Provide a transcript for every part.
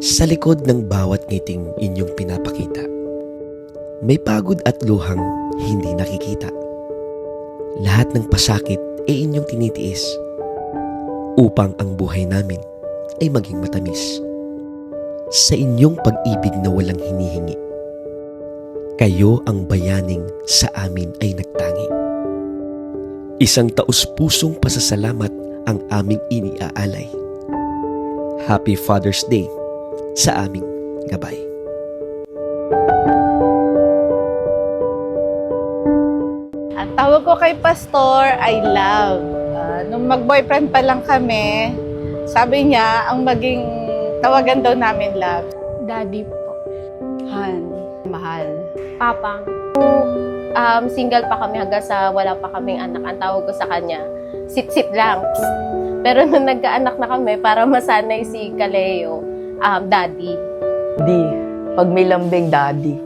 Sa likod ng bawat ngiting inyong pinapakita, may pagod at luhang hindi nakikita. Lahat ng pasakit ay inyong tinitiis upang ang buhay namin ay maging matamis. Sa inyong pag-ibig na walang hinihingi, kayo ang bayaning sa amin ay nagtangi. Isang taus-pusong pasasalamat ang aming iniaalay. Happy Father's Day sa aming gabay. Ang tawag ko kay Pastor ay love. Nung mag-boyfriend pa lang kami, sabi niya ang maging tawagan daw namin love. Daddy po. Han, mahal. Papa. Single pa kami hanggang sa wala pa kaming anak. Ang tawag ko sa kanya, sip-sip lang. Pero nung nagkaanak na kami, para masanay si Kaleo, Daddy. Di, pag may lambing, daddy.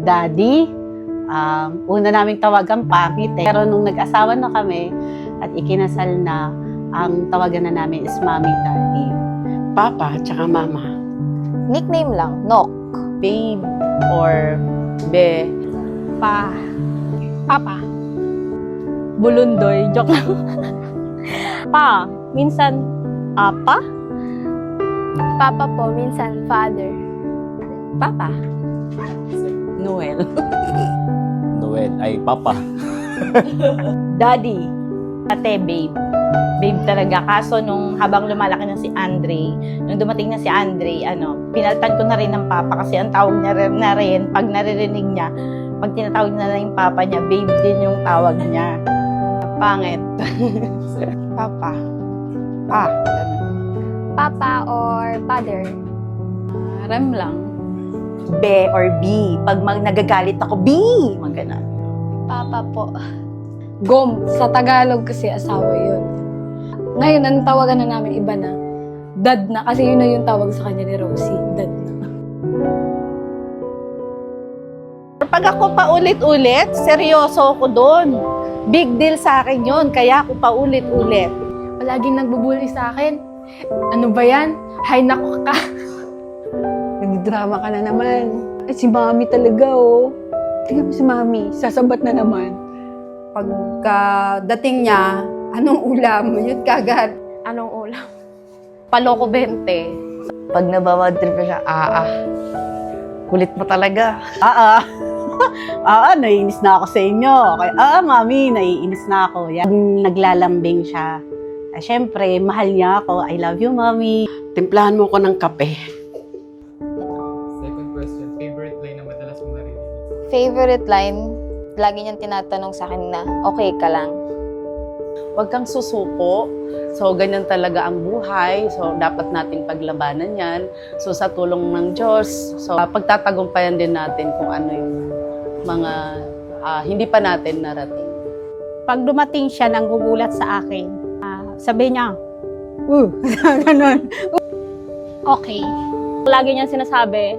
Daddy, una naming tawagan pamit eh. Pero nung nag-asawa na kami at ikinasal na, ang tawagan na namin is Mommy, Daddy. Papa, tsaka Mama. Nickname lang, Nok. Babe or Be. Papa. Bulundoy. Joke lang. Pa. Minsan, Apa. Papa po. Minsan, Father. Papa. Noel. Noel ay Papa. Daddy. Ate, babe. Babe talaga. Kaso nung habang lumalaki na si Andre, nung dumating na si Andre, pinaltan ko na rin ng Papa kasi ang tawag niya na rin, pag naririnig niya, pag tinatawag na lang yung Papa niya, babe din yung tawag niya. Pangit. Papa. Papa or Father. Rem lang. Be or B. Pag nagagalit ako, B! Magana. Papa po. Gom, sa Tagalog kasi asawa yun. Ngayon, ang tawagan na namin iba na. Dad na, kasi yun na yung tawag sa kanya ni Rosie. Dad na. Pag ako paulit-ulit, seryoso ako doon. Big deal sa akin yun, kaya ako paulit-ulit. Palaging nagbubuli sa akin. Ano ba yan? Hay nako ka. Nagdrama ka na naman. Ay, si Mami talaga, oh. Tingnan mo si Mami, sasabat na naman. Pagka dating niya, anong ulam? Yun kagad. Anong ulam? Paloko 20. Pag nababad trip na siya, kulit mo talaga. Naiinis na ako sa inyo. Okay, Mami, naiinis na ako. Yan. Naglalambing siya. Siyempre, mahal niya ako. I love you, Mami. Timplahan mo ko ng kape. Second question, favorite line na madalas mong narinig? Favorite line, lagi niyang tinatanong sa akin na, okay ka lang. Huwag kang susuko. So, ganyan talaga ang buhay. So, dapat nating paglabanan yan. So, sa tulong ng Diyos, pagtatagumpayan din natin kung ano yung mga hindi pa natin narating. Pag dumating siya, nanggugulat sa akin. Sabi niya, ganun. Okay. Lagi niyang sinasabi,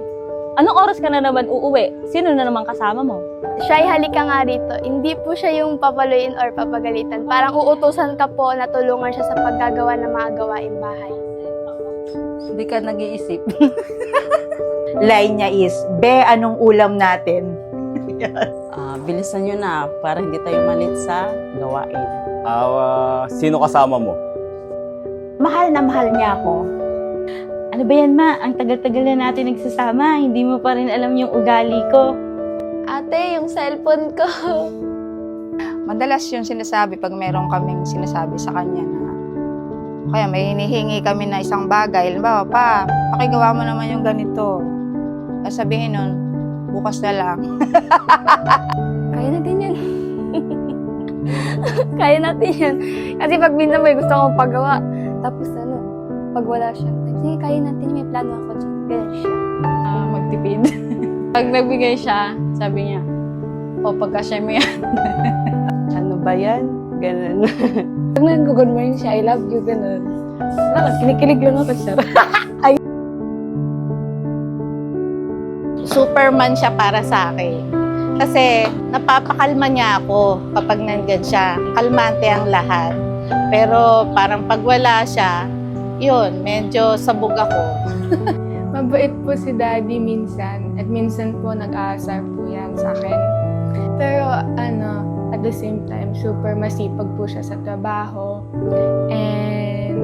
anong oras ka na naman uuwi? Sino na naman kasama mo? Shy, halika nga rito. Hindi po siya yung papaluin or papagalitan. Parang uutusan ka po na tulungan siya sa paggagawa ng mga gawaing bahay. Hindi ka nag-iisip. Line niya is, Be, anong ulam natin? Bilisan nyo na para hindi tayo malit sa gawain. Sino kasama mo? Mahal na mahal niya ako. Ano ba yan, Ma? Ang tagal-tagal na natin nagsasama. Hindi mo pa rin alam yung ugali ko. Ate, yung cellphone ko. Madalas yung sinasabi pag meron kaming sinasabi sa kanya na kaya may hinihingi kami na isang bagay. Halimbawa, Pa, pakigawa mo naman yung ganito. Sabihin nun, bukas na lang. Kaya natin yan. Kaya natin yan. Kasi pag minsan may gusto akong pagawa, tapos pag wala siya, sige, kaya natin, may plano ako dyan. Ganyan siya. Magtipid. Pag nagbigay siya, sabi niya, pagka-share mo yan. Ano ba yan? Ganun. Pag nag-good morning siya, I love you, ganun. Kinikilig lang ako siya. Superman siya para sa akin. Kasi napapakalma niya ako kapag nandyan siya. Kalmante ang lahat. Pero parang pag wala siya, yun, medyo sabog ako. Mabait po si Daddy minsan at minsan po nag-aasar po yan sa akin. Pero at the same time, super masipag po siya sa trabaho and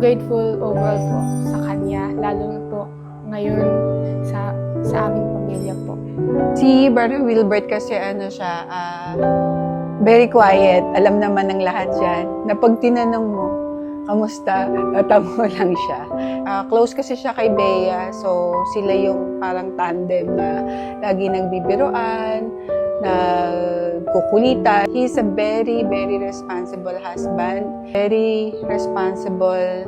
grateful overall po sa kanya, lalo na po ngayon sa aming pamilya po. Si Brother Wilbert kasi very quiet. Alam naman ng lahat yan. Na pag tinanong mo, kamusta? Tatawa lang siya. Close kasi siya kay Bea. So, sila yung parang tandem na lagi nagbibiroan, nagkukulitan. He's a very, very responsible husband. Very responsible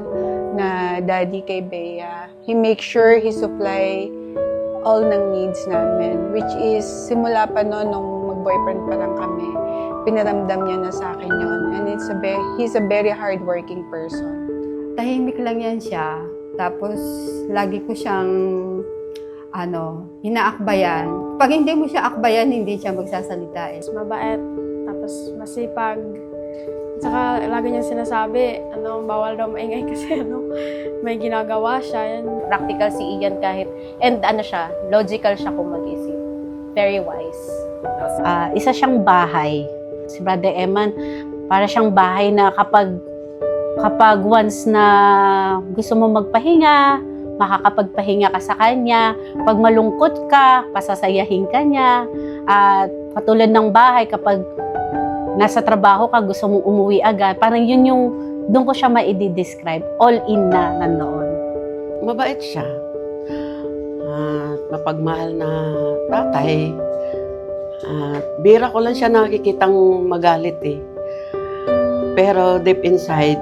na daddy kay Bea. He makes sure he supply all ng needs namin. Which is, simula pa noon nung mag-boyfriend pa lang kami, pinaramdam niya na sa akin yun. And he's a very hardworking person. Tahimik lang yan siya. Tapos, lagi ko siyang, inaakbayan. Pag hindi mo siya akbayan, hindi siya magsasalita. Mabait, tapos masipag. Saka lagi niya sinasabi, bawal daw maingay kasi may ginagawa siya. Yan. Practical si Ian kahit, and logical siya kung mag-isip. Very wise. Isa siyang bahay. Si Brother Eman, para siyang bahay na kapag once na gusto mo magpahinga, makakapagpahinga ka sa kanya. Pag malungkot ka, pasasayahin ka niya. At katulad ng bahay, kapag nasa trabaho ka, gusto mong umuwi agad, parang yun yung, doon ko siya ma-describe. All in na nandoon. Mabait siya. Mapagmahal na tatay. Bira ko lang siya nakikitang magalit eh. Pero deep inside,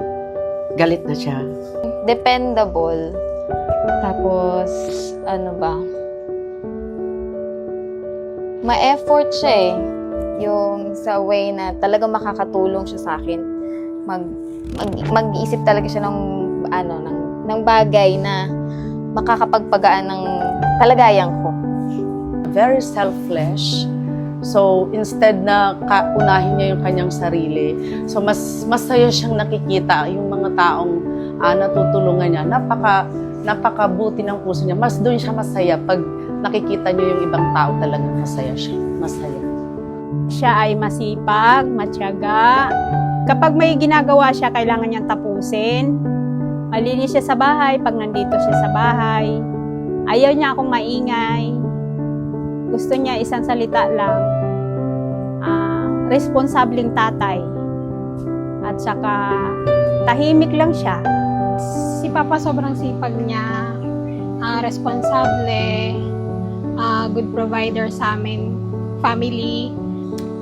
galit na siya. Dependable. Tapos, ma-effort siya eh. Yung sa way na talagang makakatulong siya sa akin. Mag-iisip talaga siya ng bagay na makakapagpagaan ng kalagayan ko. Very selfless. So, instead na unahin niya yung kanyang sarili, so mas masaya siyang nakikita yung mga taong natutulungan niya. Napakabuti ng puso niya. Mas doon siya masaya pag nakikita niyo yung ibang tao talaga masaya siya. Masaya. Siya ay masipag, matyaga. Kapag may ginagawa siya, kailangan niyang tapusin. Malinis siya sa bahay pag nandito siya sa bahay. Ayaw niya akong maingay. Gusto niya isang salita lang. Responsableng tatay. At saka tahimik lang siya. Si Papa sobrang sipag niya, responsable, good provider sa amin, family.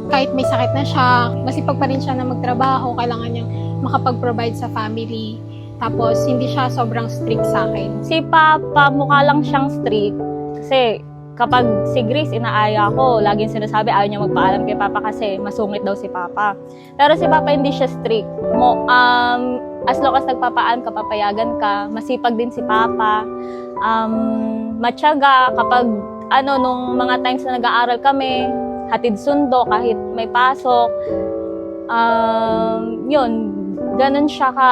Kahit may sakit na siya, masipag pa rin siya na magtrabaho, kailangan niyang makapag-provide sa family. Tapos, hindi siya sobrang strict sa akin. Si Papa, mukha lang siyang strict. Kasi kapag si Grace inaaya ko, laging sinasabi ayaw niya magpaalam kay Papa kasi masungit daw si Papa. Pero si Papa hindi siya strict. As long as nagpapaalam ka, papayagan ka, masipag din si Papa. Matyaga kapag nung mga times na nag-aaral kami, hatid sundo kahit may pasok. Yun, ganun siya ka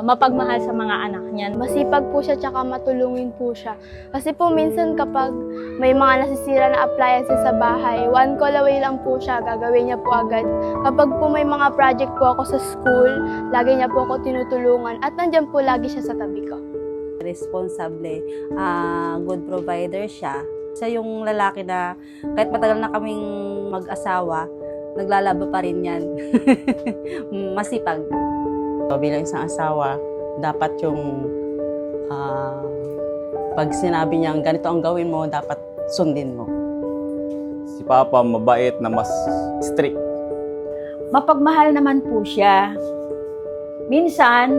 mapagmahal sa mga anak niya. Masipag po siya, tsaka matulungin po siya. Kasi po minsan kapag may mga nasisira na appliances sa bahay, one call away lang po siya, gagawin niya po agad. Kapag po may mga project po ako sa school, lagi niya po ako tinutulungan at nandyan po lagi siya sa tabi ko. Responsable, good provider siya. Siya yung lalaki na kahit matagal na kaming mag-asawa, naglalaba pa rin yan. Masipag. So, bilang isang asawa, dapat yung pag sinabi niya ganito ang gawin mo, dapat sundin mo. Si Papa mabait na mas strict. Mapagmahal naman po siya. Minsan,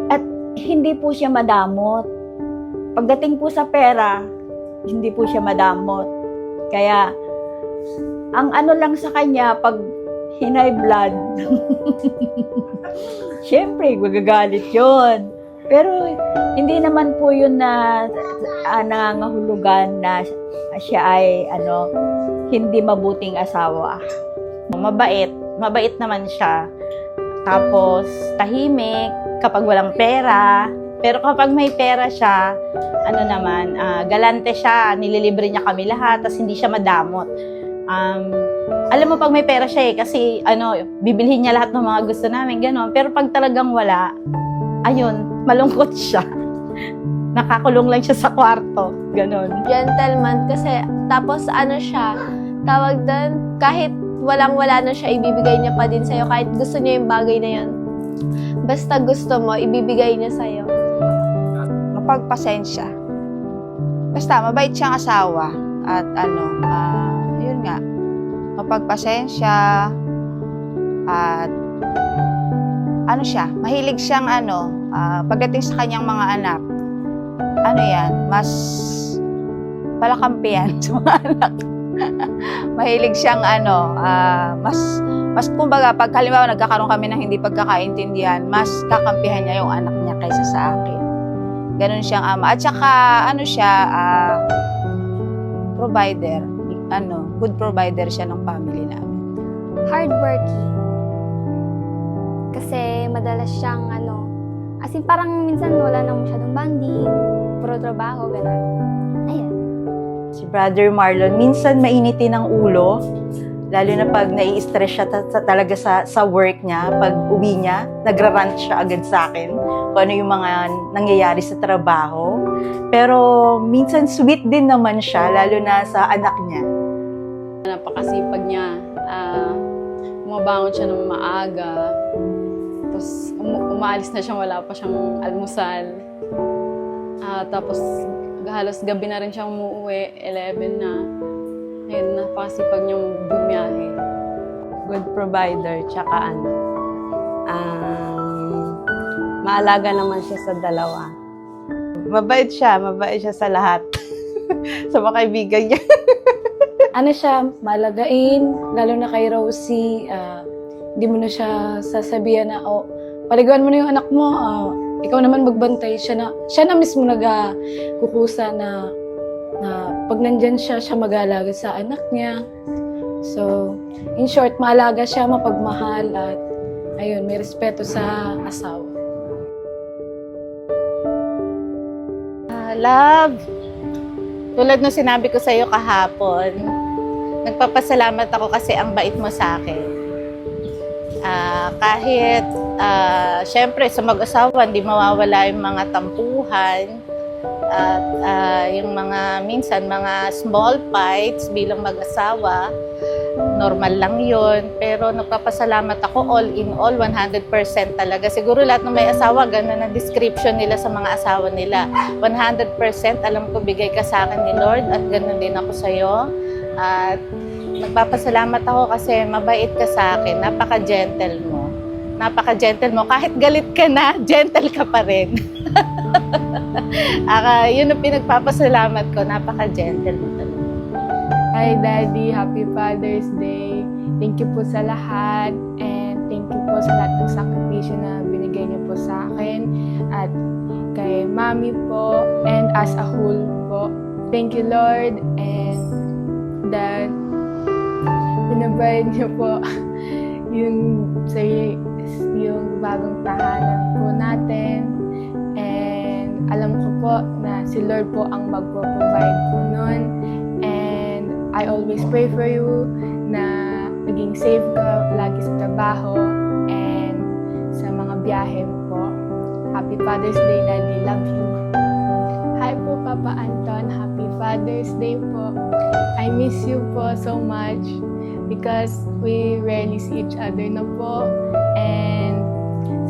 at hindi po siya madamot. Pagdating po sa pera, hindi po siya madamot. Kaya, ang lang sa kanya, pag hinay blood, siyempre, magagalit yun. Pero, hindi naman po yun na nangangahulugan na siya ay, hindi mabuting asawa. Mabait naman siya. Tapos, tahimik, kapag walang pera, Pero kapag may pera siya, ano naman, galante siya, nililibre niya kami lahat, tapos hindi siya madamot. Alam mo pag may pera siya kasi bibilhin niya lahat ng mga gusto namin, gano'n. Pero pag talagang wala, ayun, malungkot siya. Nakakulong lang siya sa kwarto, gano'n. Gentleman kasi tapos siya, tawag doon, kahit walang-wala na siya, ibibigay niya pa din sa'yo. Kahit gusto niya yung bagay na yun. Basta gusto mo, ibibigay niya sa'yo. Mapagpasensya. Basta, mabait siyang asawa. At yun nga, mapagpasensya. At siya, mahilig siyang pagdating sa kanyang mga anak, mas palakampihan sa mga anak. Mahilig siyang mas kumbaga pag halimbawa nagkakaroon kami ng hindi pagkakaintindihan, mas kakampihan niya yung anak niya kaysa sa akin. Ganun siyang ama. At saka siya provider. Good provider siya ng family namin. Hardworking. Kasi madalas siyang as in parang minsan wala nang masyadong bonding, puro trabaho, gano'n. Ayan. Si Brother Marlon, minsan mainitin ang ulo, lalo na pag nai-stress siya talaga sa work niya, pag uwi niya, nagra-rant siya agad sa akin kung ano yung mga nangyayari sa trabaho. Pero minsan sweet din naman siya, lalo na sa anak niya. Napakasipag niya. Bumabangon siya ng maaga. Tapos umaalis na siya, wala pa siyang almusal. Tapos halos gabi na rin siyang umuwi, 11 na. Ayun, napakasipag niyang bumiyahe. Good provider, tsaka maalaga naman siya sa dalawa. Mabait siya sa lahat. Sa mga kaibigan niya. Siya, malagain, lalo na kay Rosie, hindi mo na siya sasabihan na, paligawan mo na yung anak mo, ikaw naman magbantay. Siya na mismo nagkukusa na pag nandyan siya mag-aalaga sa anak niya. So, in short, maalaga siya, mapagmahal, at ayun, may respeto sa asawa. Love, tulad ng sinabi ko sa iyo kahapon, nagpapasalamat ako kasi ang bait mo sa akin. Kahit, syempre, sa mag-asawa, hindi mawawala yung mga tampuhan at yung minsan, mga small fights bilang mag-asawa. Normal lang yon. Pero nagpapasalamat ako all in all, 100% talaga. Siguro lahat ng may asawa, ganun ang description nila sa mga asawa nila. 100% alam ko bigay ka sa akin ni Lord at ganun din ako sa'yo. At nagpapasalamat ako kasi mabait ka sa akin. Napaka-gentle mo. Napaka-gentle mo. Kahit galit ka na, gentle ka pa rin. Yun ang pinagpapasalamat ko. Napaka-gentle mo talaga. Hi Daddy, Happy Father's Day. Thank you po sa lahat and thank you po sa lahat ng sakripisyo na binigay niyo po sa akin at kay Mami po and as a whole po. Thank you Lord and Dad. Pinabayad niyo po yung bagong tahanan po natin and alam ko po na si Lord po ang magpo-provide po nun. I always pray for you na maging safe ka lagi sa trabaho and sa mga biyahe po. Happy Father's Day, Daddy. Love you. Hi po, Papa Anton. Happy Father's Day po. I miss you po so much because we rarely see each other na po. And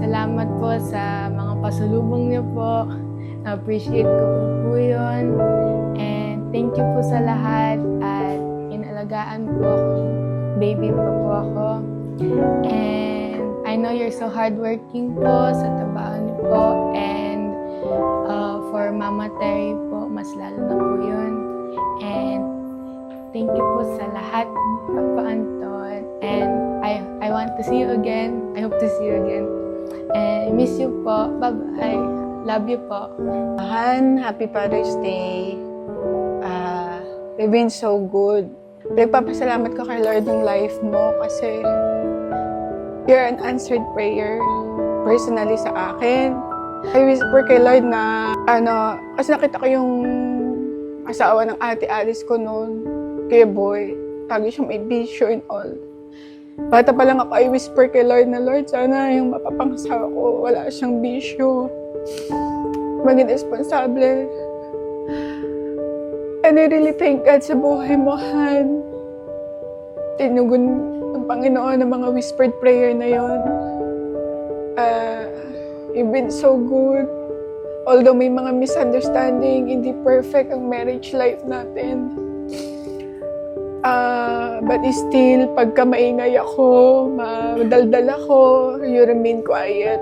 salamat po sa mga pasalubong niyo po. Na-appreciate ko po yun. And thank you po sa lahat. Inalagaan po ako, baby pa po ako. And I know you're so hardworking po sa trabaho niyo po. And for Mama Terry po, mas lalo na po yun. And thank you po sa lahat, Papa Anton. And I want to see you again. I hope to see you again. And I miss you po. Bye-bye. Love you po. Han, Happy Father's Day. You've been so good. Nagpapasalamat ko kay Lord ng life mo kasi you're an answered prayer personally sa akin, I whisper kay Lord na, kasi nakita ko yung asawa ng ate Alice ko noon, kay Boy. Lagi siyang may bisyo and all. Bata pa lang ako, I whisper kay Lord na, Lord, sana yung mapapangasawa ko, wala siyang bisyo. Maging responsable. And I really thank God sa buhay mo, Han. Tinugon ng Panginoon ng mga whispered prayer na yon. You've been so good. Although may mga misunderstanding, hindi perfect ang marriage life natin. But still, pagka maingay ako, madaldal ako, you remain quiet.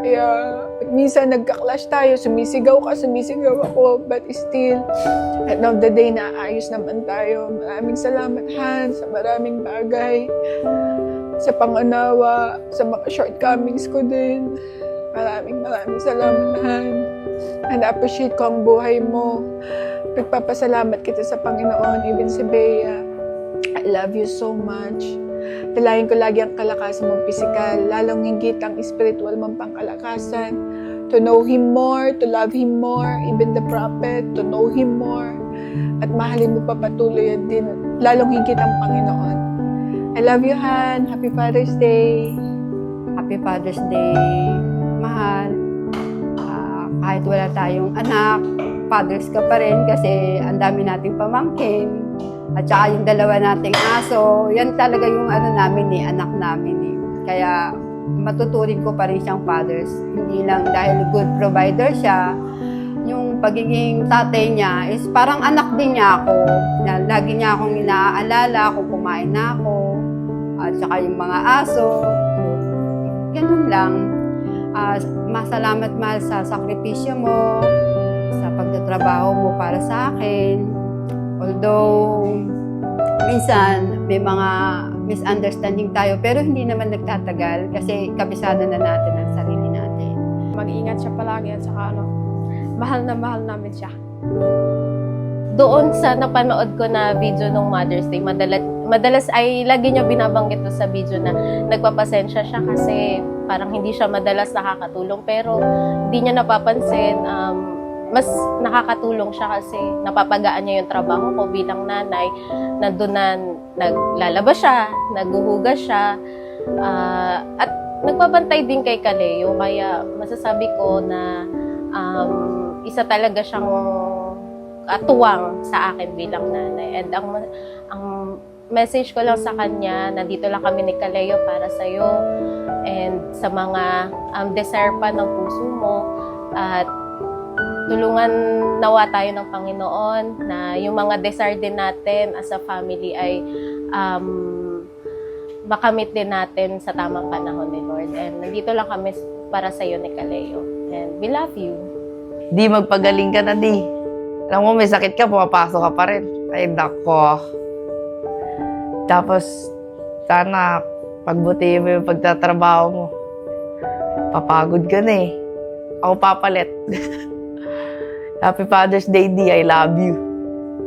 Kaya minsan nagka-clash tayo, sumisigaw ka, sumisigaw ako, but still, at the end of the day, naayos naman tayo. Maraming salamat, Han, sa maraming bagay, sa pangunawa, sa mga shortcomings ko din. Maraming salamat, Han. And appreciate ko ang buhay mo. Nagpapasalamat kita sa Panginoon, even si Bea. I love you so much. Dalayan ko lagi ang kalakasan mong pisikal, lalong higit ang spiritual mong pangkalakasan. To know Him more, to love Him more, even the prophet, to know Him more. At mahalin mo pa patuloy din, lalong higit ang Panginoon. I love you, Han. Happy Father's Day. Happy Father's Day, mahal. Kahit wala tayong anak, fathers ka pa rin kasi ang dami nating pamangkin. At saka yung dalawa nating aso, yan talaga yung namin anak namin Kaya matuturing ko pa rin siyang fathers. Hindi lang dahil good provider siya, yung pagiging tatay niya is parang anak din niya ako. Lagi niya akong inaalala kung kumain na ako. At saka yung mga aso. Ganun lang. Masalamat mahal sa sakripisyo mo, sa pagtatrabaho mo para sa akin. Although, minsan may mga misunderstanding tayo, pero hindi naman nagtatagal kasi kabisado na natin ang sarili natin. Mag-iingat siya palagi at saka mahal na mahal namin siya. Doon sa napanood ko na video ng Mother's Day, madalas ay lagi niya binabanggit sa video na nagpapasensya siya kasi parang hindi siya madalas nakakatulong, pero hindi niya napapansin. Mas nakakatulong siya kasi napapagaan niya yung trabaho ko bilang nanay. Nandun na naglalaba siya, naghuhugas siya, at nagbabantay din kay Kaleo. Kaya masasabi ko na isa talaga siyang tuwang sa akin bilang nanay. And ang message ko lang sa kanya, nandito lang kami ni Kaleo para sa'yo and sa mga desire pa ng puso mo. At tulungan nawa tayo ng Panginoon na yung mga desire din natin as a family ay makamit din natin sa tamang panahon ni Lord. And nandito lang kami para sa iyo ni Kaleo. And we love you. Di, magpagaling ka na, Di. Alam mo, may sakit ka, pumapasok ka pa rin. Ay, nako. Tapos, sana, pagbutihin mo yung pagtatrabaho mo. Papagod ka na eh. Ako papalit. Happy Father's Day, Di. I love you.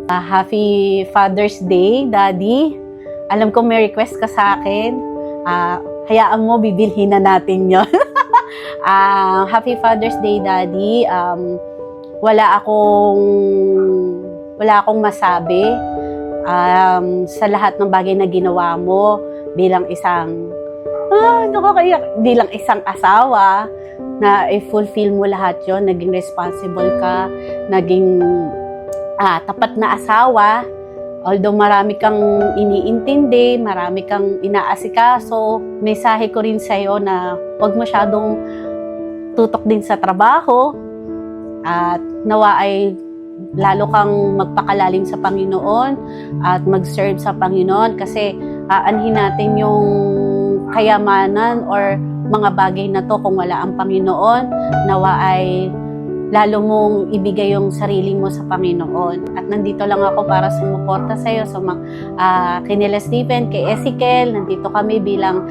Happy Father's Day, Daddy. Alam ko may request ka sa akin. Hayaan mo, bibilhin na natin yon. Happy Father's Day, Daddy. Wala akong masabi sa lahat ng bagay na ginawa mo bilang isang bilang isang asawa na i-fulfill mo lahat yon, naging responsible ka, naging tapat na asawa. Although marami kang iniintindi, marami kang inaasikaso, mensahe ko rin sa'yo na huwag masyadong tutok din sa trabaho at nawa ay lalo kang magpakalalim sa Panginoon at mag-serve sa Panginoon kasi aanhin natin yung kayamanan or mga bagay na to kung wala ang Panginoon. Nawa ay lalo mong ibigay yung sarili mo sa Panginoon. At nandito lang ako para sumuporta sa iyo, kinila Stephen, kay Ezekiel. Nandito kami bilang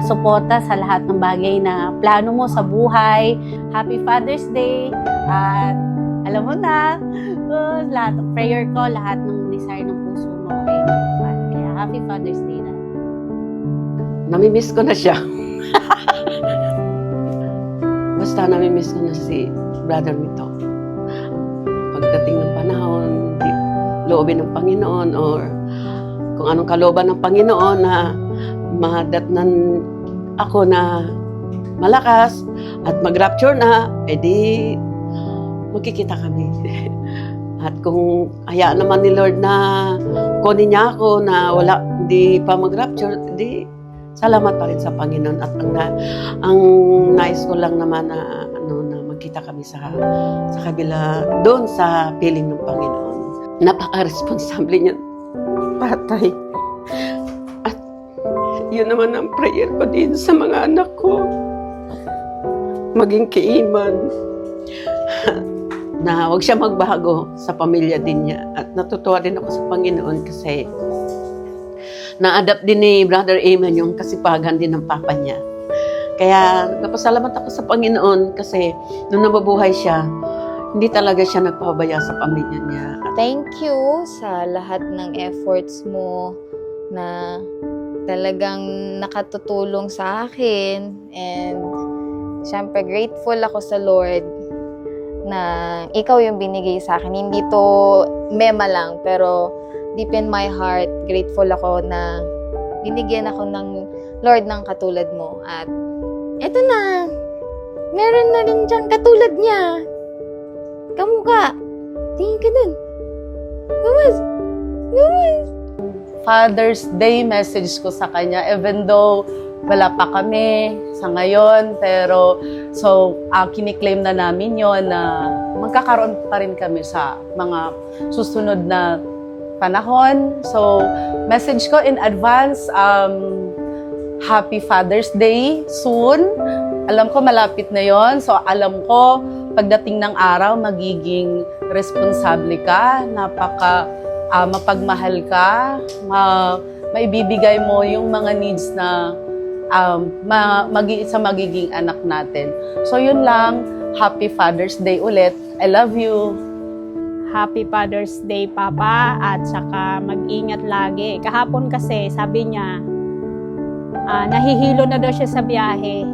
suporta sa lahat ng bagay na plano mo sa buhay. Happy Father's Day! At alam mo na, lahat ng prayer ko, lahat ng desire ng puso mo ay matupad. Kaya Happy Father's Day na. Namimiss ko na siya. Basta nami-miss ko na si Brother Mito. Pagdating ng panahon, loobin ng Panginoon or kung anong kalooban ng Panginoon na madatnan ako na malakas at mag-rapture na, edi magkikita kami. At kung hayaan naman ni Lord na kunin niya ako na hindi pa mag-rapture, edi salamat pa rin sa Panginoon. At ang nais ko lang naman na magkita kami sa kabila doon sa piling ng Panginoon. Napaka-responsable niya, tatay. At yun naman ang prayer ko din sa mga anak ko. Maging kaiman. Na huwag siya magbago sa pamilya din niya. At natutuwa din ako sa Panginoon kasi na-adapt din ni Brother Eamon yung kasipagan din ng papa niya. Kaya napasalamat ako sa Panginoon kasi nung nababuhay siya, hindi talaga siya nagpabaya sa pamilya niya. Thank you sa lahat ng efforts mo na talagang nakatutulong sa akin. And syempre grateful ako sa Lord na ikaw yung binigay sa akin. Hindi to mema lang, pero deep in my heart, grateful ako na binigyan ako ng Lord ng katulad mo. At eto na, meron na rin dyan katulad niya. Kamukha. Tingin ka dun. Gawas. Father's Day message ko sa kanya, even though wala pa kami sa ngayon, pero kiniklaim na namin yon na magkakaroon pa rin kami sa mga susunod na panahon. So, message ko in advance, Happy Father's Day soon. Alam ko malapit na yon. So, alam ko pagdating ng araw, magiging responsable ka, mapagmahal ka, maibibigay mo yung mga needs na sa magiging anak natin. So yun lang, Happy Father's Day ulit. I love you. Happy Father's Day, Papa, at saka mag-ingat lagi. Kahapon kasi, sabi niya, nahihilo na daw siya sa biyahe.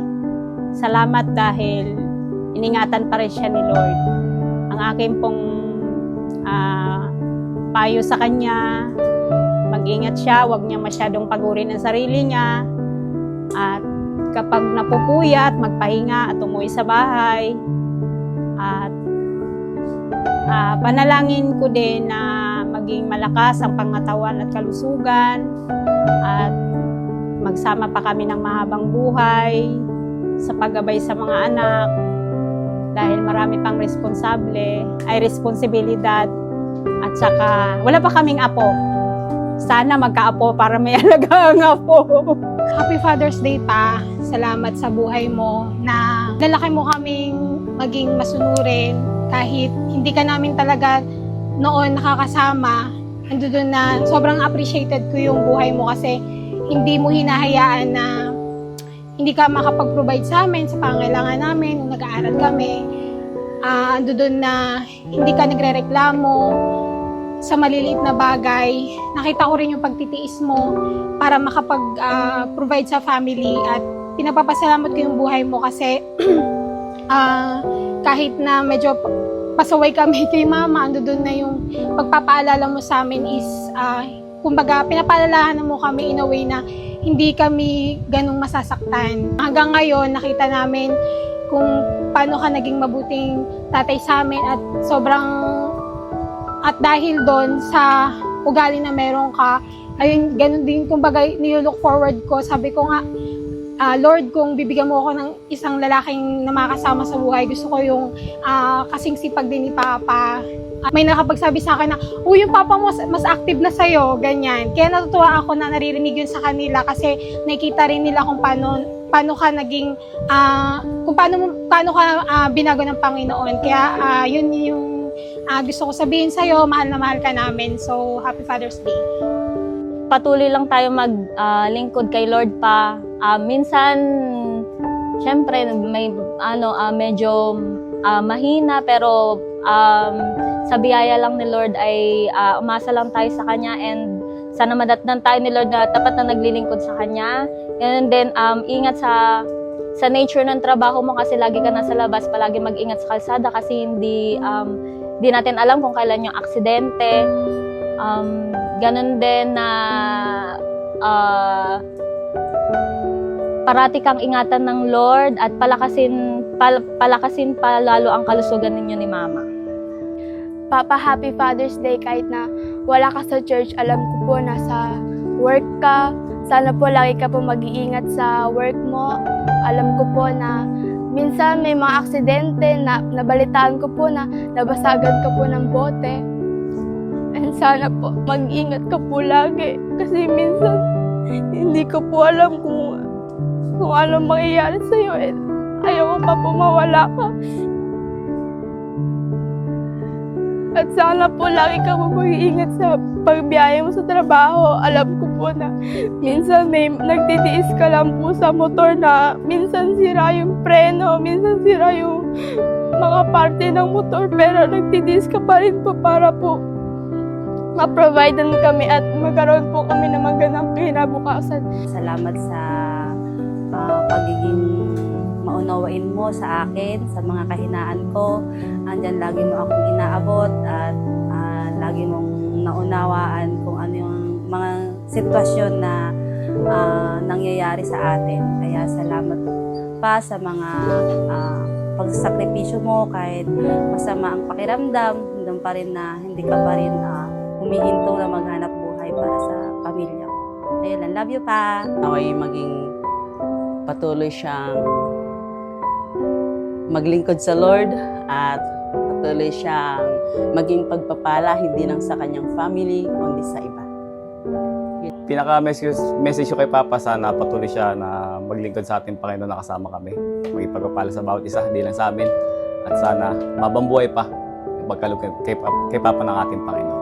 Salamat dahil iningatan pa rin siya ni Lord. Ang aking pong payo sa kanya, mag-ingat siya, huwag niya masyadong pagurin ang sarili niya. At kapag napupuyat, magpahinga at umuwi sa bahay. At panalangin ko din na maging malakas ang pangatawan at kalusugan. At magsama pa kami ng mahabang buhay sa paggabay sa mga anak. Dahil marami pang responsibilidad. At saka, wala pa kaming apo. Sana magka-apo para may alagang apo. Happy Father's Day, Pa. Salamat sa buhay mo na lalaki mo kaming maging masunurin kahit hindi ka namin talaga noon nakakasama. Andun na sobrang appreciated ko yung buhay mo kasi hindi mo hinahayaan na hindi ka makapag-provide sa amin sa pangailangan namin nung nag-aaral kami. Andun na hindi ka nagre-reklamo sa maliliit na bagay. Nakita ko rin yung pagtitiis mo para makapag-provide sa family at pinapapasalamat ko yung buhay mo kasi kahit na medyo pasaway kami kay Mama, ando doon na yung pagpapaalala mo sa amin is kumbaga pinapaalalahan mo kami in a way na hindi kami ganong masasaktan. Hanggang ngayon, nakita namin kung paano ka naging mabuting tatay sa amin at dahil doon sa ugali na meron ka, ayun, ganun din, kumbaga, nilook forward ko. Sabi ko nga, Lord, kung bibigyan mo ako ng isang lalaking na makasama sa buhay, gusto ko yung kasing sipag din ni Papa. May nakapagsabi sa akin na, yung Papa mo mas active na sa'yo, ganyan. Kaya natutuwa ako na naririnig yun sa kanila kasi nakikita rin nila kung paano ka naging, kung paano ka binago ng Panginoon. Kaya yun yung gusto ko sabihin sa'yo, mahal na mahal ka namin. So, Happy Father's Day. Patuloy lang tayo maglingkod kay Lord pa. Minsan, syempre, may medyo mahina, pero sa biyaya lang ni Lord ay umasa lang tayo sa Kanya and sana madatnan tayo ni Lord na tapat na naglilingkod sa Kanya. And then, ingat sa sa nature ng trabaho mo kasi lagi ka nasa labas, palagi mag-ingat sa kalsada kasi hindi natin alam kung kailan yung aksidente. Ganun din na parati kang ingatan ng Lord at palakasin pa lalo ang kalusugan ninyo ni Mama. Papa, Happy Father's Day. Kahit na wala ka sa church, alam ko po nasa work ka. Sana po lagi ka po mag-iingat sa work mo. Alam ko po na minsan may mga aksidente na nabalitaan ko po na nabasagan ka po ng bote. And sana po mag-ingat ka po lagi. Kasi minsan hindi ko po alam kung ano mangyayari sa'yo. And ayaw ko pa po mawala ka. At sana po lagi ka po mag-iingat sa pagbiyahe mo sa trabaho. Alam ko po na minsan may nagtitiis ka lang po sa motor na minsan sira yung preno, minsan sira yung mga parte ng motor, pero nagtitiis ka pa rin po para po ma-providean kami at magkaroon po kami ng magandang kinabukasan. Salamat sa pagiging maunawain mo sa akin, sa mga kahinaan ko. Andyan lagi mo akong inaabot at lagi mong naunawaan kung ano yung mga sitwasyon na nangyayari sa atin. Kaya salamat pa sa mga pagsasakripisyo mo kahit masama ang pakiramdam, hanggang pa rin na hindi ka pa rin humihinto na maghanap buhay para sa pamilya ko. Ayun, love you pa. Naway maging patuloy siyang maglingkod sa Lord at patuloy siyang maging pagpapala hindi lang sa kanyang family kundi sa iba. Pinaka-message ko kay Papa, sana patuloy siya na maglingkod sa ating Panginoon na kasama kami. Maging pagpapala sa bawat isa, hindi lang sa amin. At sana mabambuhay pa yung pagkalugod kay Papa ng ating Panginoon.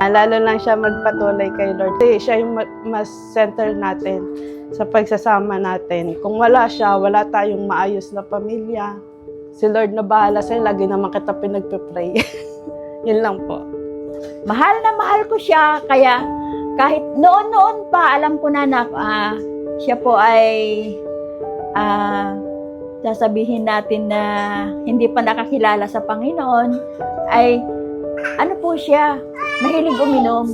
Lalo lang siya magpatuloy kay Lord. Siya yung mas center natin sa pagsasama natin. Kung wala siya, wala tayong maayos na pamilya. Si Lord na bahala sa'yo, lagi naman kita pinagpipray. Yun lang po. Mahal na mahal ko siya, kaya kahit noon-noon pa, alam ko na siya po ay sasabihin natin na hindi pa nakakilala sa Panginoon, ay ano po siya, mahilig uminom.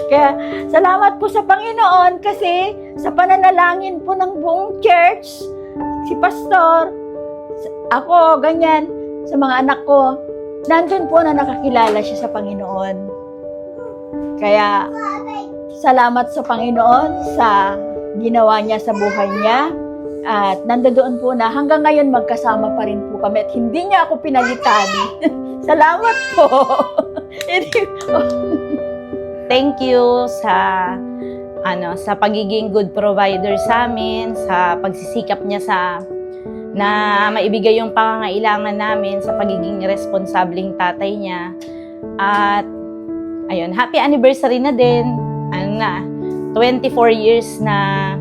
Kaya salamat po sa Panginoon kasi sa pananalangin po ng buong church, si Pastor, ako, ganyan, sa mga anak ko, nandun po na nakakilala siya sa Panginoon. Kaya salamat sa Panginoon sa ginawa niya sa buhay niya. At nandoon po na hanggang ngayon magkasama pa rin po kami at hindi niya ako pinalitan. Salamat po. Thank you sa pagiging good provider sa amin, sa pagsisikap niya na maibigay yung pangangailangan namin, sa pagiging responsableng tatay niya. At ayun, happy anniversary na din. 24 years na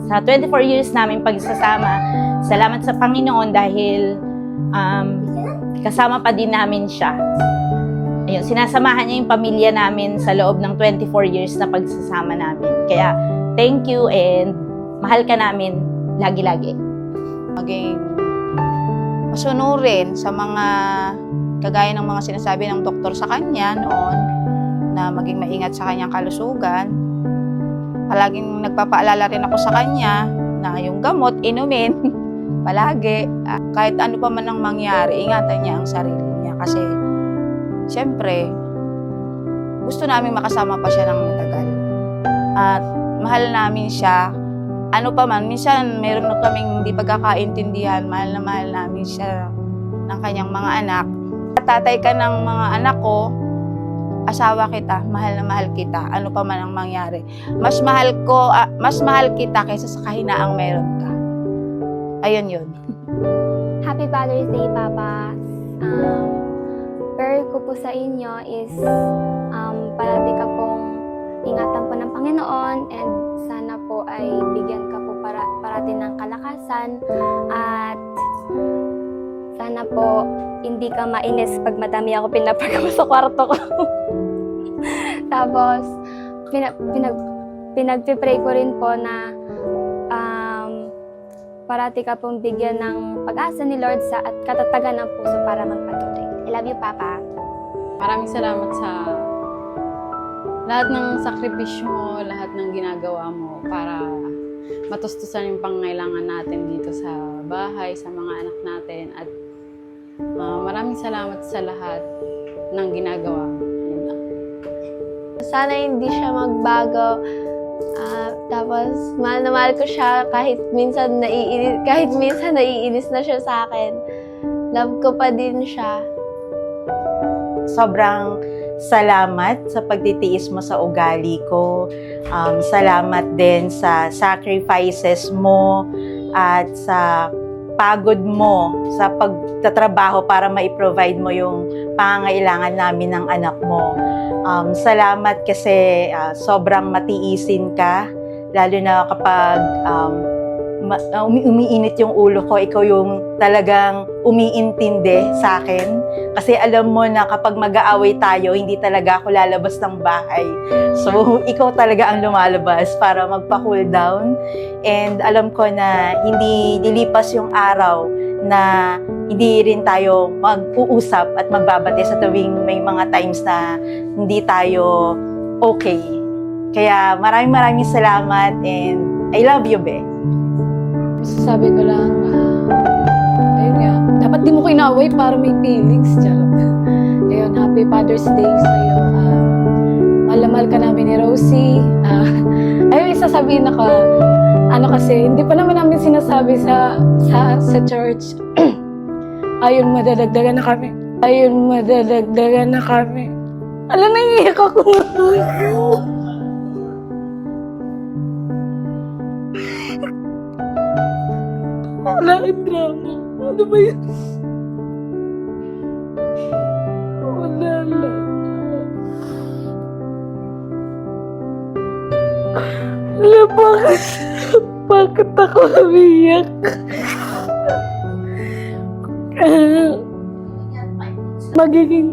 sa 24 years namin pagsasama. Salamat sa Panginoon dahil kasama pa din namin siya. Ayun, sinasamahan niya yung pamilya namin sa loob ng 24 years na pagsasama namin. Kaya, thank you and mahal ka namin lagi-lagi. Maging masunurin sa mga kagaya ng mga sinasabi ng doktor sa kanya noon na maging maingat sa kanyang kalusugan. Palaging nagpapaalala rin ako sa kanya na yung gamot, inumin palagi. Kahit ano pa man ang mangyari, ingatan niya ang sarili niya kasi siyempre, gusto namin makasama pa siya ng matagal. At mahal namin siya. Ano pa man, minsan meron na kaming hindi pagkakaintindihan, mahal na mahal namin siya ng kanyang mga anak. Tatay ka ng mga anak ko, asawa kita, mahal na mahal kita, ano pa man ang mangyari. Mas mahal kita kaysa sa kahinaang meron ka. Ayun yun. Happy Father's Day, Papa. Prayer ko po sa inyo is parati ka pong ingatan po ng Panginoon and sana po ay bigyan ka po parati ng kalakasan at sana po hindi ka mainis pag madami ako pinapagawa sa kwarto ko. Tapos, pinagpipray ko rin po na parati ka pong bigyan ng pag-asa ni Lord at katatagan ng puso para magpatuloy. I love you, Papa. Maraming salamat sa lahat ng sakripisyo mo, lahat ng ginagawa mo para matustusan yung pangangailangan natin dito sa bahay, sa mga anak natin. At maraming salamat sa lahat ng ginagawa mo. Yun lang. Sana hindi siya magbago. Tapos, mahal na mahal ko siya kahit minsan naiinis na siya sa akin. Love ko pa din siya. Sobrang salamat sa pagtitiis mo sa ugali ko. Salamat din sa sacrifices mo at sa pagod mo sa pagtatrabaho para mai-provide mo yung pangangailangan namin ng anak mo. Salamat kasi sobrang matiisin ka, lalo na kapag umiinit yung ulo ko, ikaw yung talagang umiintindi sa akin. Kasi alam mo na kapag mag-aaway tayo, hindi talaga ako lalabas ng bahay. So, ikaw talaga ang lumalabas para magpa-cool down. And alam ko na hindi lilipas yung araw na hindi rin tayo mag-uusap at magbabate sa tuwing may mga times na hindi tayo okay. Kaya maraming salamat and I love you, Be. Sabi ko lang, ayun nga, dapat di mo ko inaway para may feelings. Charot. Ayun, happy Father's Day sa'yo. Mahal na mahal ka namin ni Rosie. Ayun, isasabihin ako, kasi, hindi pa naman namin sinasabi sa church. Ayun, madadagdagan na kami. Alam, naiiyak ako. Wala kang drama. Ano ba yun? Wala lang. Wala, bakit ako umiyak? Magiging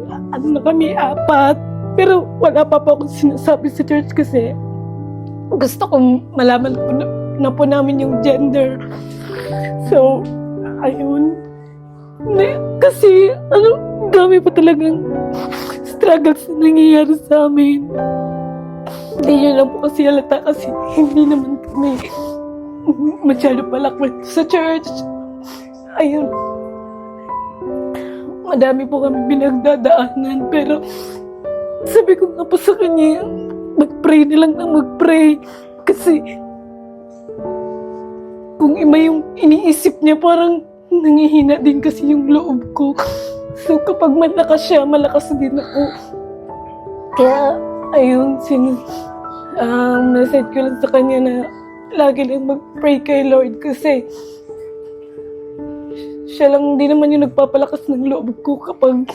kami 4. Pero wala pa akong sinasabi sa church kasi gusto kong malaman na po namin yung gender. So, ayun. Kasi, dami pa talagang struggles na nangyayari sa amin. Hindi nyo lang po kasi halata kasi hindi naman kami masyado palakwit sa church. Ayun. Madami po kami binagdadaanan, pero sabi ko nga po sa kanya, mag-pray na lang mag-pray. Kasi, kung iba yung iniisip niya, parang nangihina din kasi yung loob ko. So, kapag malakas siya, malakas din ako. Kaya, ayun, message ko lang sa kanya na lagi lang mag-pray kay Lord kasi siya lang din naman yung nagpapalakas ng loob ko kapag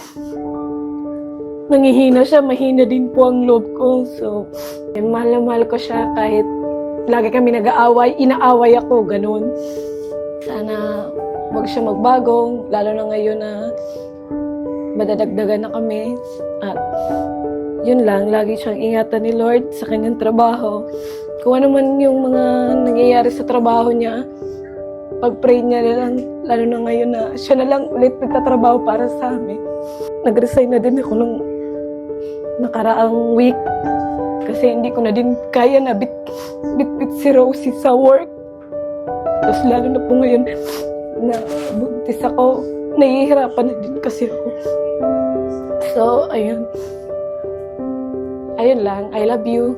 nangihina siya, mahina din po ang loob ko. So, mahal na mahal ko siya kahit lagi kami nag-aaway, inaaway ako, ganun. Sana wag siya magbago, lalo na ngayon na madadagdagan na kami. At yun lang, lagi siyang ingatan ni Lord sa kanyang trabaho. Kung ano man yung mga nangyayari sa trabaho niya, pag-pray niya na lang, lalo na ngayon na siya na lang ulit nagtatrabaho para sa amin. Nag-resign na din ako nung nakaraang week kasi hindi ko na din kaya na bit si Rosie sa work. Tapos lalo na po ngayon na buntis ako, nahihirapan na din kasi ako. So, ayun. Ayun lang. I love you.